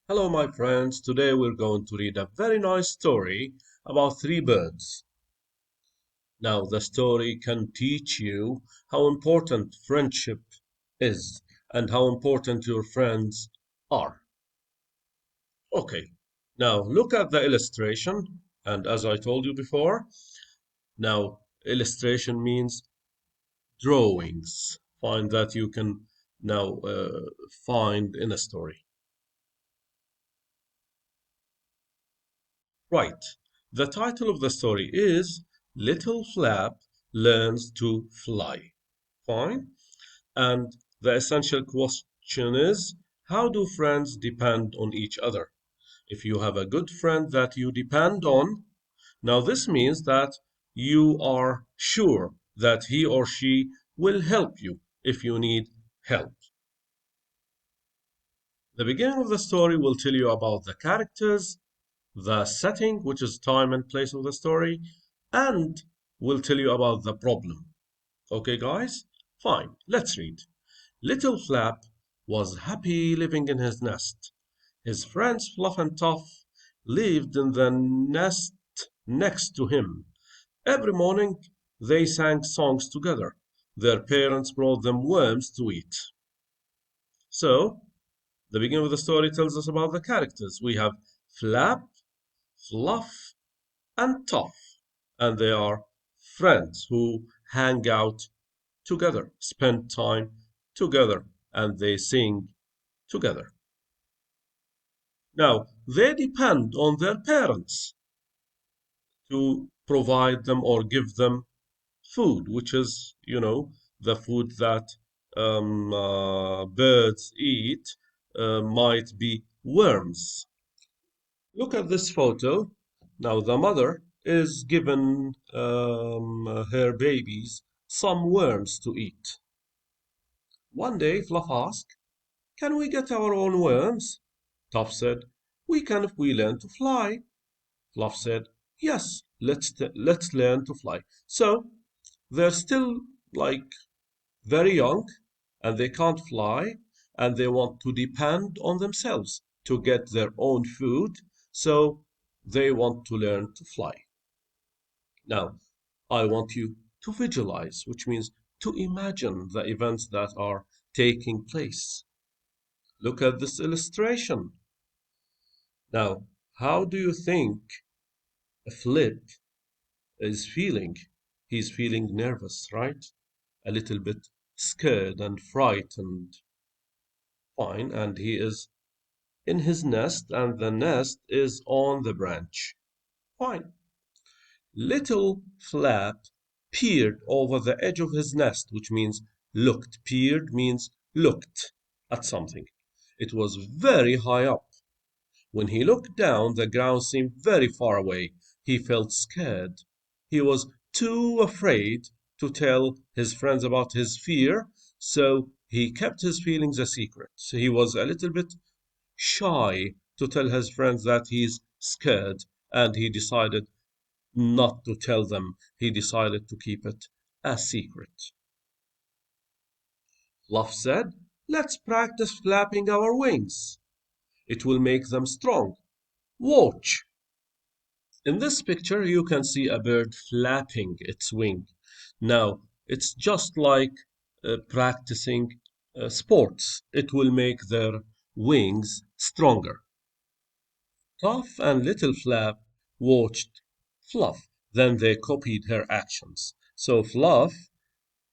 Hello, my friends. Today we're going to read a very nice story about three birds. Now, the story can teach you how important friendship is and how important your friends are. Okay, now look at the illustration. And as I told you before, now illustration means drawings. Find that you can now find in a story. Right. The title of the story is Little Flap Learns to Fly. Fine. And the essential question is, how do friends depend on each other? If you have a good friend that you depend on, now this means that you are sure that he or she will help you if you need help. The beginning of the story will tell you about the characters, the setting, which is time and place of the story, and will tell you about the problem. Okay, guys? Fine, let's read. Little Flap was happy living in his nest. His friends Fluff and Toff lived in the nest next to him. Every morning they sang songs together. Their parents brought them worms to eat. So, the beginning of the story tells us about the characters. We have Flap, Fluff, and Toff, and they are friends who hang out together, spend time together, and they sing together. Now, they depend on their parents to provide them or give them food, which is, the food that birds eat, might be worms. Look at this photo. Now, the mother is given her babies some worms to eat. One day, Fluff asked, "Can we get our own worms?" Tuff said, "We can if we learn to fly." Fluff said, "Yes, let's learn to fly." So they're still like very young and they can't fly and they want to depend on themselves to get their own food. So they want to learn to fly. Now, I want you to visualize, which means to imagine the events that are taking place. Look at this illustration. Now, how do you think a Flip is feeling? He's feeling nervous, right? A little bit scared and frightened. Fine, and he is in his nest, and the nest is on the branch. Fine. Little Flap peered over the edge of his nest, which means looked. Peered means looked at something. It was very high up. When he looked down, the ground seemed very far away. He felt scared. He was too afraid to tell his friends about his fear, so he kept his feelings a secret. So he was a little bit shy to tell his friends that he's scared, and he decided not to tell them. He decided to keep it a secret. Fluff said, "Let's practice flapping our wings. It will make them strong. Watch." In this picture, you can see a bird flapping its wing. Now, it's just like practicing sports. It will make their wings stronger. Puff and Little Flap watched Fluff. Then they copied her actions. So Fluff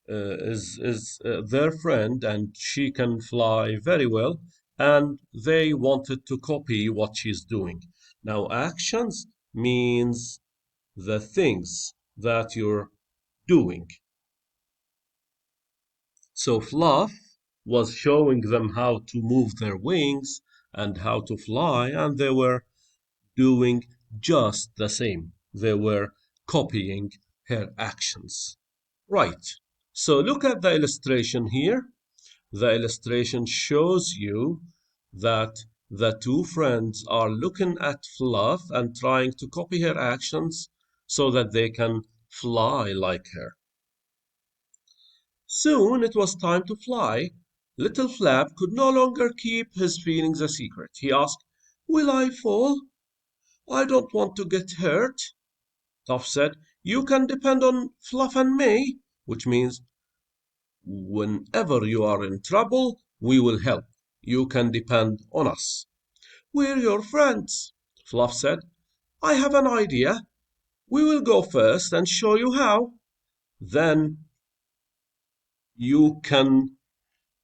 is their friend, and she can fly very well. And they wanted to copy what she's doing. Now, actions means the things that you're doing. So Fluff was showing them how to move their wings and how to fly, and they were doing just the same. They were copying her actions. Right. So look at the illustration here. The illustration shows you that the two friends are looking at Fluff and trying to copy her actions so that they can fly like her. Soon it was time to fly. Little Flap could no longer keep his feelings a secret. He asked, Will I fall? I don't want to get hurt. Toph said, You can depend on Fluff and me, which means whenever you are in trouble, we will help. You can depend on us. We're your friends, Fluff said. I have an idea. We will go first and show you how. Then you can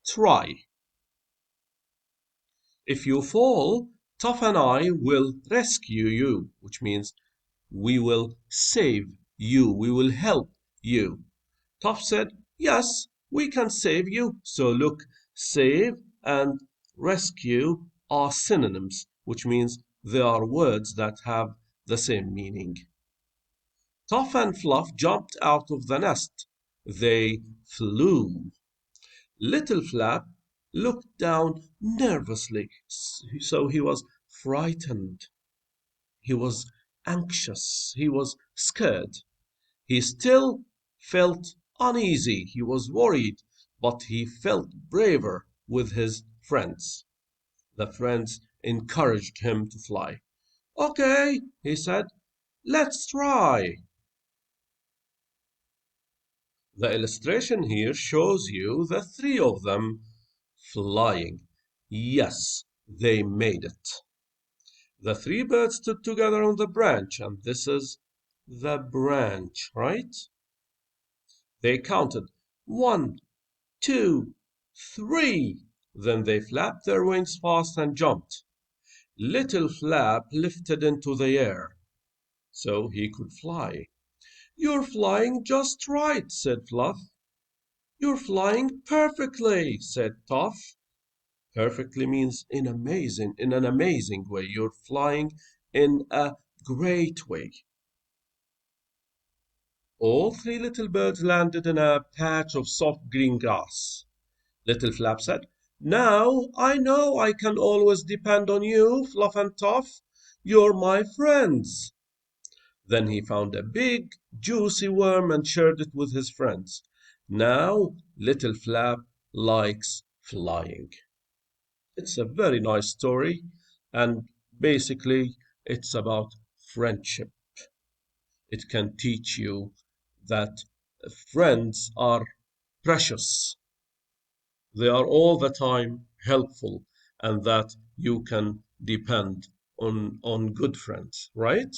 try. If you fall, Toph and I will rescue you, which means we will save you. We will help you. Toph said, Yes, we can save you. So look, save and rescue are synonyms, which means they are words that have the same meaning. Toph and Fluff jumped out of the nest. They flew. Little Flap looked down nervously, so he was frightened. He was anxious. He was scared. He still felt uneasy. He was worried, but he felt braver with his friends. The friends encouraged him to fly. Okay, he said, let's try. The illustration here shows you the three of them flying. Yes, they made it. The three birds stood together on the branch, and this is the branch, right? They counted 1, 2, 3. Then they flapped their wings fast and jumped. Little Flap lifted into the air so he could fly. You're flying just right, said Fluff. You're flying perfectly, said Toff. Perfectly means in an amazing way. You're flying in a great way. All three little birds landed in a patch of soft green grass. Little Flap said, Now I know I can always depend on you, Fluff and Toff. You're my friends. Then he found a big, juicy worm and shared it with his friends. Now Little Flap likes flying. It's a very nice story, and basically, it's about friendship. It can teach you that friends are precious. They are all the time helpful, and that you can depend on good friends, right?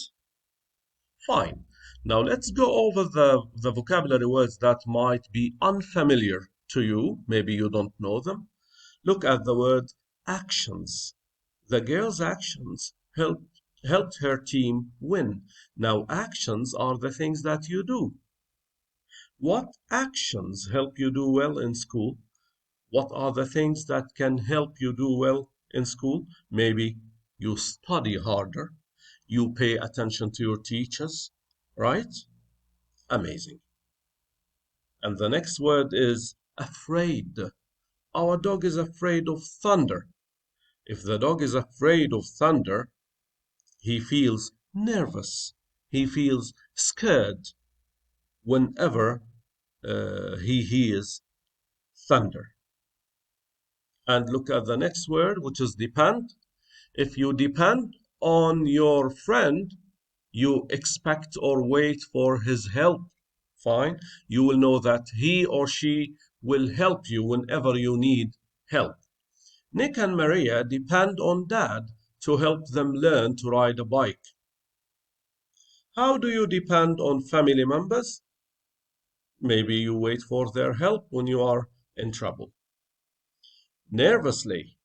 Fine. Now let's go over the vocabulary words that might be unfamiliar to you. Maybe you don't know them. Look at the word actions. The girl's actions helped her team win. Now, actions are the things that you do. What actions help you do well in school? What are the things that can help you do well in school? Maybe you study harder, you pay attention to your teachers, right? Amazing. And the next word is afraid. Our dog is afraid of thunder. If the dog is afraid of thunder, he feels nervous. He feels scared whenever he hears thunder. And look at the next word, which is depend. If you depend on your friend, you expect or wait for his help. Fine. You will know that he or she will help you whenever you need help. Nick and Maria depend on Dad to help them learn to ride a bike. How do you depend on family members? Maybe you wait for their help when you are in trouble. Nervously.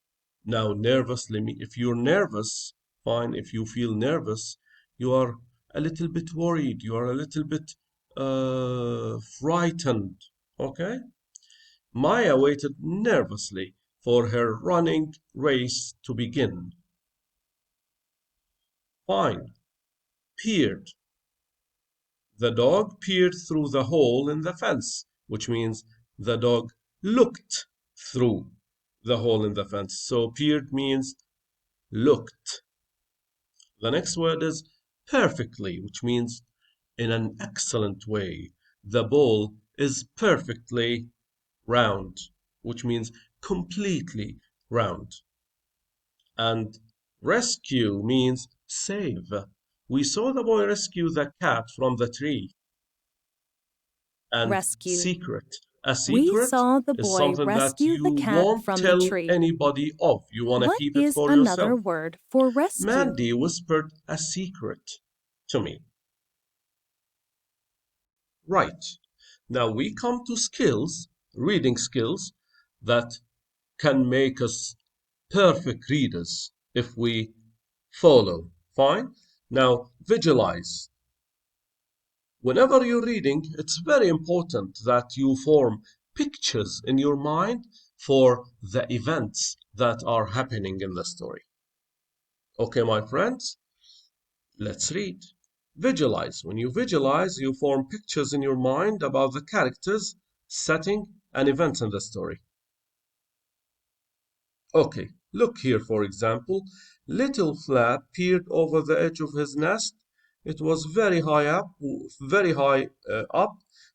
Now, nervously, if you're nervous, fine, if you feel nervous, you are a little bit worried, you are a little bit frightened. Okay? Maya waited nervously for her running race to begin. Fine. Peered. The dog peered through the hole in the fence, which means the dog looked through the hole in the fence. So peered means looked. The next word is perfectly, which means in an excellent way. The ball is perfectly round, which means completely round. And Rescue means save. We saw the boy rescue the cat from the tree. And Rescue. secret. A We secret saw the is boy something that rescue the you cat won't from the tell tree. anybody of. You want to What keep it is for another yourself. word for rescue? Mandy whispered a secret to me. Right. Now we come to skills, reading skills, that can make us perfect readers if we follow. Fine? Now visualize. Whenever you're reading, it's very important that you form pictures in your mind for the events that are happening in the story. Okay, my friends, let's read. Visualize. When you visualize, you form pictures in your mind about the characters, setting, and events in the story. Okay, look here, for example. Little Flap peered over the edge of his nest. It was very high up.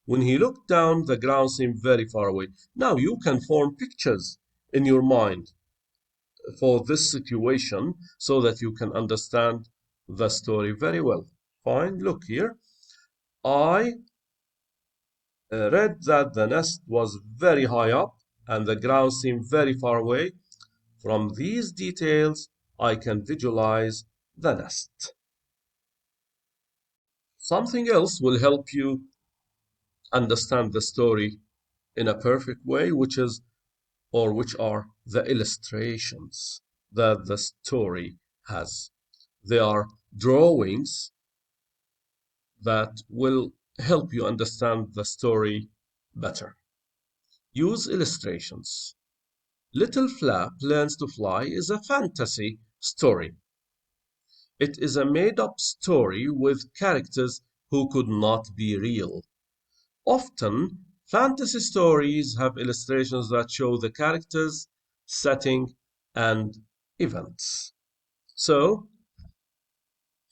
When he looked down, the ground seemed very far away. Now you can form pictures in your mind for this situation so that you can understand the story very well. Fine, look here. I read that the nest was very high up and the ground seemed very far away. From these details, I can visualize the nest. Something else will help you understand the story in a perfect way, which are the illustrations that the story has. They are drawings that will help you understand the story better. Use illustrations. Little Flap Learns to Fly is a fantasy story. It is a made-up story with characters who could not be real. Often, fantasy stories have illustrations that show the characters, setting, and events. So,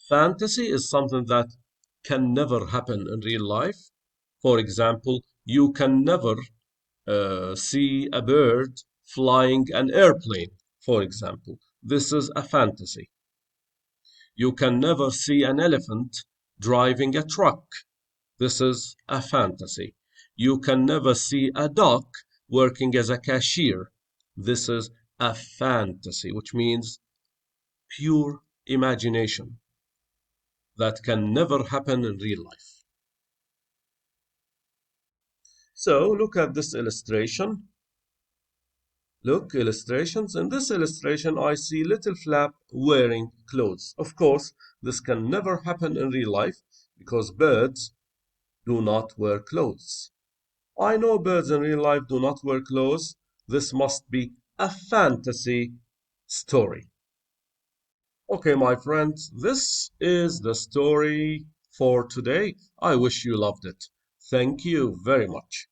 fantasy is something that can never happen in real life. For example, you can never see a bird flying an airplane, for example. This is a fantasy. You can never see an elephant driving a truck. This is a fantasy. You can never see a duck working as a cashier. This is a fantasy, which means pure imagination that can never happen in real life. So look at this illustration. Look, illustrations. In this illustration, I see Little Flap wearing clothes. Of course, this can never happen in real life because birds do not wear clothes. I know birds in real life do not wear clothes. This must be a fantasy story. Okay, my friends, this is the story for today. I wish you loved it. Thank you very much.